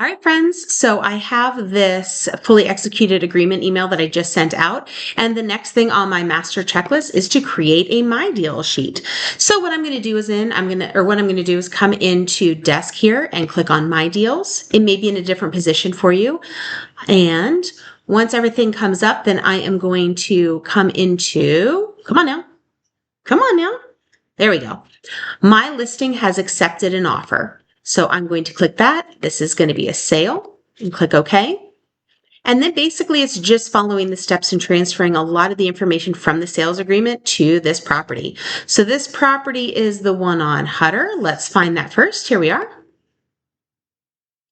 All right, friends. So I have this fully executed agreement email that I just sent out. And the next thing on my master checklist is to create a My Deal sheet. So what I'm going to do is come into Desk here and click on My Deals. It may be in a different position for you. And once everything comes up, then I am going to come on now. There we go. My listing has accepted an offer. So I'm going to click that. This is going to be a sale and click OK. And then basically it's just following the steps and transferring a lot of the information from the sales agreement to this property. So this property is the one on Hutter. Let's find that first. Here we are.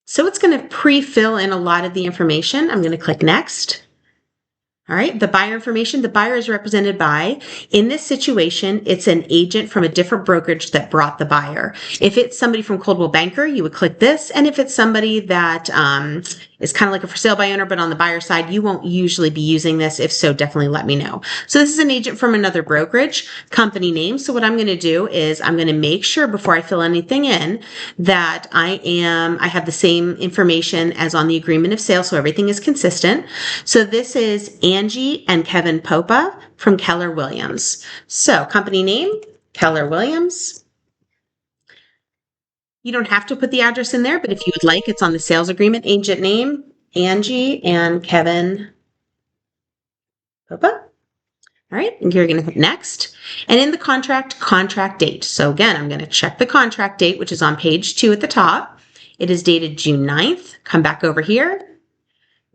So it's going to pre-fill in a lot of the information. I'm going to click next. All right, the buyer information. The buyer is represented by, in this situation, it's an agent from a different brokerage that brought the buyer. If it's somebody from Coldwell Banker, you would click this. And if it's somebody that is kind of like a for sale by owner, but on the buyer side, you won't usually be using this. If so, definitely let me know. So this is an agent from another brokerage, company name. So what I'm going to do is I'm going to make sure before I fill anything in that I have the same information as on the agreement of sale. So everything is consistent. So this is Angie and Kevin Popa from Keller Williams. So company name, Keller Williams. You don't have to put the address in there, but if you would like, it's on the sales agreement. Agent name, Angie and Kevin Popa. All right, and you're going to hit next. And in the contract date. So again, I'm going to check the contract date, which is on page 2 at the top. It is dated June 9th. Come back over here.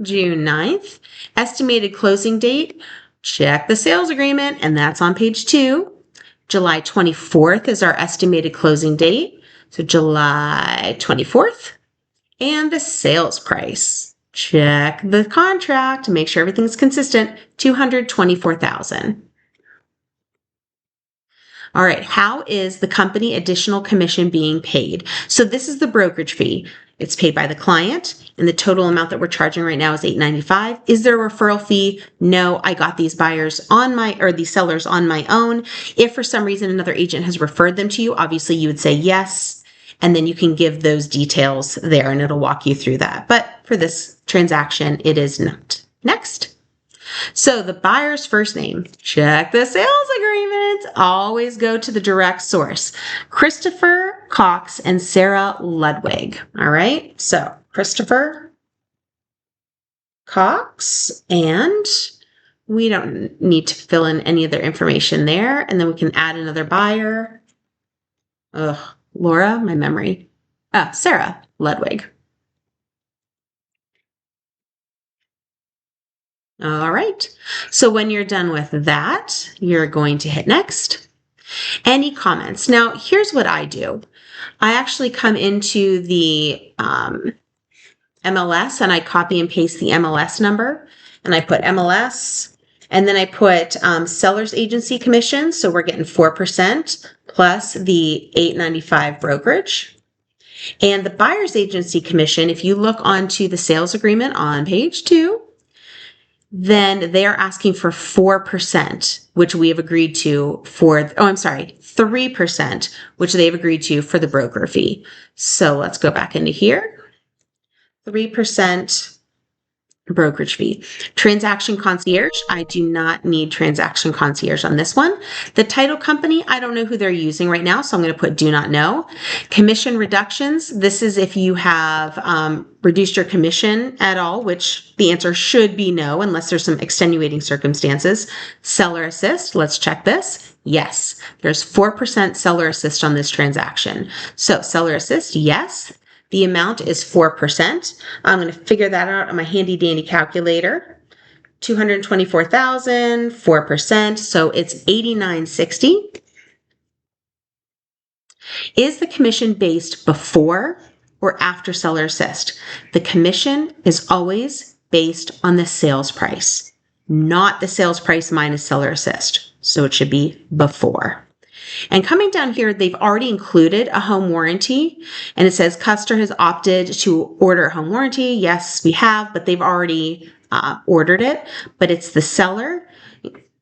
June 9th. Estimated closing date. Check the sales agreement, and that's on page 2. July 24th is our estimated closing date. So July 24th. And the sales price. Check the contract to make sure everything's consistent. $224,000. All right, how is the company additional commission being paid? So this is the brokerage fee. It's paid by the client, and the total amount that we're charging right now is $895. Is there a referral fee? No, I got these these sellers on my own. If for some reason another agent has referred them to you, obviously you would say yes, and then you can give those details there and it'll walk you through that. But for this transaction, it is not. Next. So the buyer's first name, check the sales agreement. Always go to the direct source. Christopher Cox and Sarah Ludwig. All right. So Christopher Cox, and we don't need to fill in any other information there. And then we can add another buyer. Laura, my memory. Sarah Ludwig. All right. So when you're done with that, you're going to hit next. Any comments? Now, here's what I do. I actually come into the MLS and I copy and paste the MLS number, and I put MLS, and then I put seller's agency commission. So we're getting 4% plus the $895 brokerage. And the buyer's agency commission, if you look onto the sales agreement on page 2, then they are asking for 4%, which we have agreed to 3%, which they've agreed to for the broker fee. So let's go back into here. 3% brokerage fee. Transaction concierge. I do not need transaction concierge on this one. The title company, I don't know who they're using right now, so I'm going to put do not know. Commission reductions. This is if you have reduced your commission at all, which the answer should be no, unless there's some extenuating circumstances. Seller assist. Let's check this. Yes, there's 4% seller assist on this transaction. So seller assist, yes. The amount is 4%. I'm going to figure that out on my handy dandy calculator. $224,000, 4%. So it's $89.60. Is the commission based before or after seller assist? The commission is always based on the sales price, not the sales price minus seller assist. So it should be before. And coming down here, they've already included a home warranty, and it says customer has opted to order a home warranty. Yes, we have, but they've already ordered it, but it's the seller,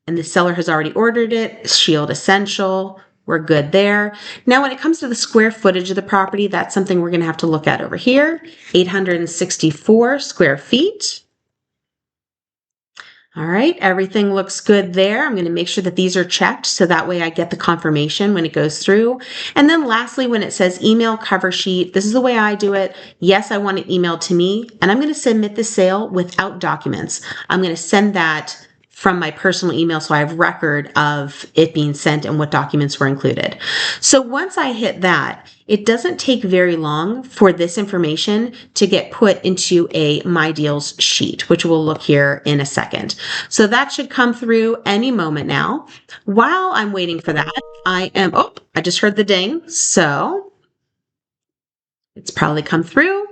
and the seller has already ordered it. Shield Essential, We're good there. Now, when it comes to the square footage of the property, that's something we're going to have to look at over here. 864 square feet. All right, everything looks good there. I'm going to make sure that these are checked so that way I get the confirmation when it goes through. And then lastly, when it says email cover sheet, this is the way I do it. Yes, I want it emailed to me, and I'm going to submit the sale without documents. I'm going to send that from my personal email so I have record of it being sent and what documents were included. So once I hit that, it doesn't take very long for this information to get put into a My Deals sheet, which we'll look here in a second. So that should come through any moment now. While I'm waiting for that, I just heard the ding. So it's probably come through.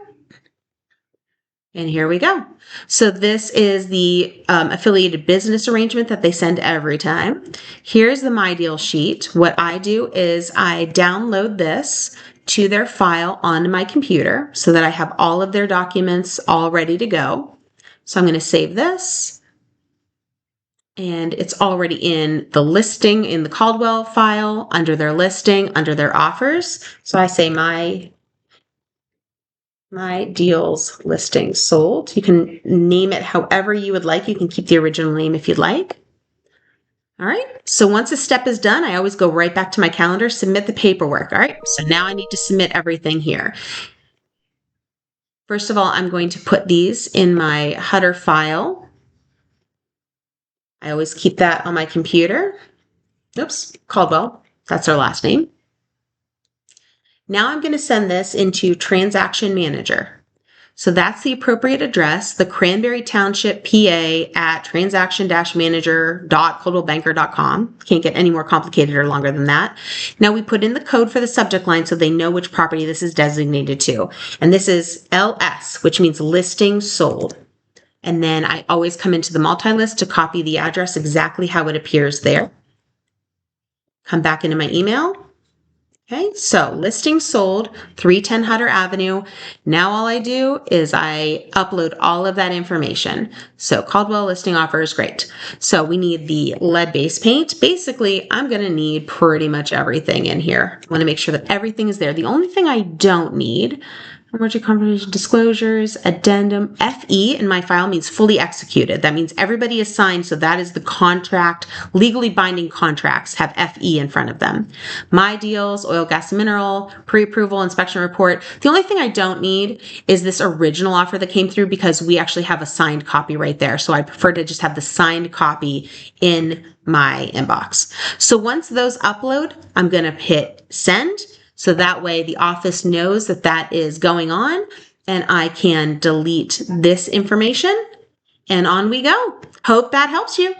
And here we go. So this is the affiliated business arrangement that they send every time. Here's the My Deal sheet. What I do is I download this to their file on my computer so that I have all of their documents all ready to go. So I'm going to save this. And it's already in the listing in the Caldwell file, under their listing, under their offers. So I say My Deals listing sold. You can name it however you would like. You can keep the original name if you'd like. All right. So once a step is done, I always go right back to my calendar, submit the paperwork. All right. So now I need to submit everything here. First of all, I'm going to put these in my Hutter file. I always keep that on my computer. Oops, Caldwell. That's our last name. Now I'm going to send this into Transaction Manager. So that's the appropriate address, the Cranberry Township, PA at transaction-manager.coldwellbanker.com. Can't get any more complicated or longer than that. Now we put in the code for the subject line so they know which property this is designated to. And this is LS, which means listing sold. And then I always come into the multi-list to copy the address exactly how it appears there. Come back into my email. Okay, so listing sold, 310 Hutter Avenue. Now all I do is I upload all of that information. So Caldwell listing offer is great. So we need the lead base paint. Basically, I'm going to need pretty much everything in here. I want to make sure that everything is there. The only thing I don't need, emergency confirmation disclosures, addendum, FE in my file means fully executed. That means everybody is signed, so that is the contract. Legally binding contracts have FE in front of them. My Deals, oil, gas, and mineral, pre-approval, inspection report. The only thing I don't need is this original offer that came through because we actually have a signed copy right there. So I prefer to just have the signed copy in my inbox. So once those upload, I'm going to hit send. So that way the office knows that that is going on and I can delete this information and on we go. Hope that helps you.